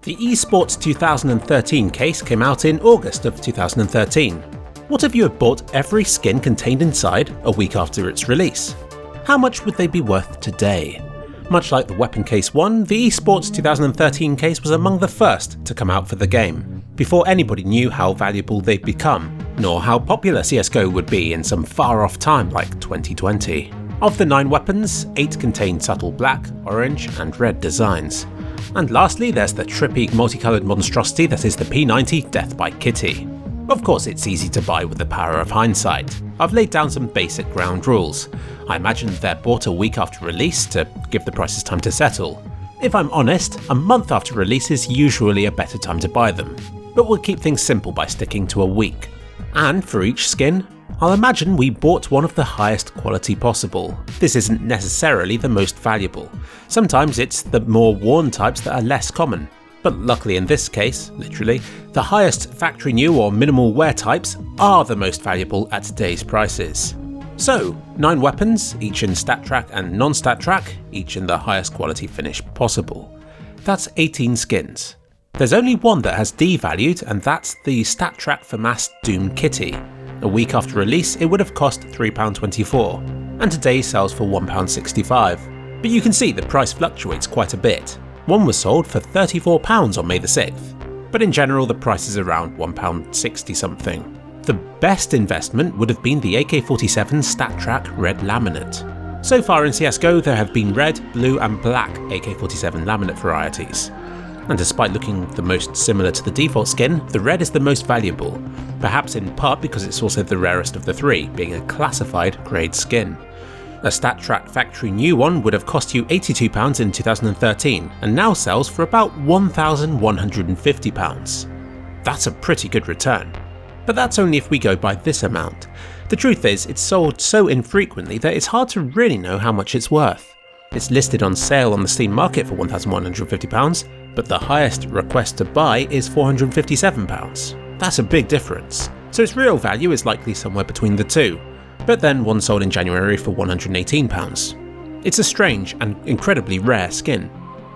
The Esports 2013 case came out in August of 2013. What if you had bought every skin contained inside a week after its release? How much would they be worth today? Much like the Weapon Case 1, the Esports 2013 case was among the first to come out for the game, before anybody knew how valuable they'd become, nor how popular CSGO would be in some far-off time like 2020. Of the 9 weapons, 8 contained subtle black, orange and red designs. And lastly, there's the trippy multicoloured monstrosity that is the P90 Death by Kitty. Of course it's easy to buy with the power of hindsight. I've laid down some basic ground rules. I imagine they're bought a week after release to give the prices time to settle. If I'm honest, a month after release is usually a better time to buy them, but we'll keep things simple by sticking to a week. And for each skin, I'll imagine we bought one of the highest quality possible. This isn't necessarily the most valuable. Sometimes it's the more worn types that are less common. But luckily in this case, literally, the highest factory new or minimal wear types are the most valuable at today's prices. So, 9 weapons, each in stat track and non-stat track, each in the highest quality finish possible. That's 18 skins. There's only one that has devalued, and that's the stat track FAMAS Doomkitty. A week after release, it would have cost £3.24, and today sells for £1.65. But you can see the price fluctuates quite a bit. One was sold for £34 on May the 6th, but in general the price is around £1.60 something. The best investment would have been the AK-47 Stat Track Red Laminate. So far in CSGO there have been red, blue and black AK-47 laminate varieties. And despite looking the most similar to the default skin, the red is the most valuable, perhaps in part because it's also the rarest of the 3, being a classified grade skin. A Stat Track factory new one would have cost you £82 in 2013 and now sells for about £1,150. That's a pretty good return. But that's only if we go by this amount. The truth is, it's sold so infrequently that it's hard to really know how much it's worth. It's listed on sale on the Steam market for £1,150, but the highest request to buy is £457. That's a big difference. So its real value is likely somewhere between the two. But then one sold in January for £118. It's a strange and incredibly rare skin.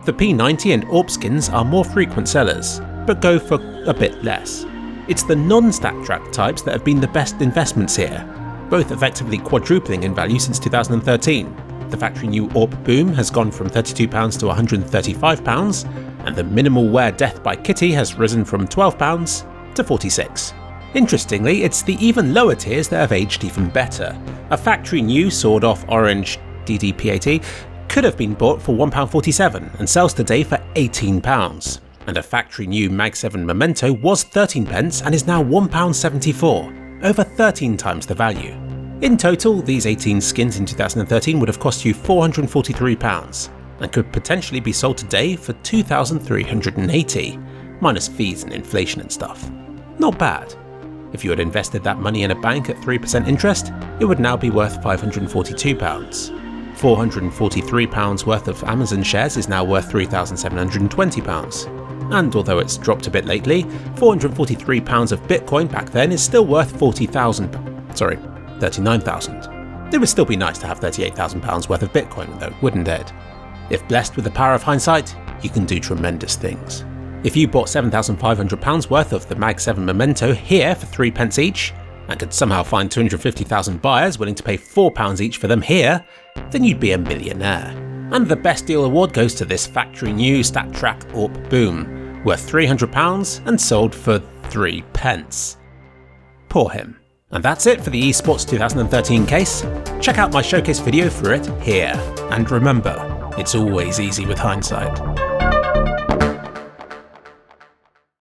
The P90 and AWP skins are more frequent sellers, but go for a bit less. It's the non-stat track types that have been the best investments here, both effectively quadrupling in value since 2013. The factory new AWP Boom has gone from £32 to £135, and the minimal wear Death by Kitty has risen from £12 to £46. Interestingly, it's the even lower tiers that have aged even better. A factory new sawed-off orange DDPAT could have been bought for £1.47 and sells today for £18. And a factory new MAG7 Memento was 13p and is now £1.74, over 13 times the value. In total, these 18 skins in 2013 would have cost you £443 and could potentially be sold today for £2,380, minus fees and inflation and stuff. Not bad. If you had invested that money in a bank at 3% interest, it would now be worth £542. £443 worth of Amazon shares is now worth £3,720. And although it's dropped a bit lately, £443 of Bitcoin back then is still worth £39,000. It would still be nice to have £38,000 worth of Bitcoin though, wouldn't it? If blessed with the power of hindsight, you can do tremendous things. If you bought £7,500 worth of the MAG7 Memento here for 3p each, and could somehow find 250,000 buyers willing to pay £4 each for them here, then you'd be a millionaire. And the best deal award goes to this factory new Stat Track AWP Boom, worth £300 and sold for 3p. Poor him. And that's it for the Esports 2013 case. Check out my showcase video for it here. And remember, it's always easy with hindsight.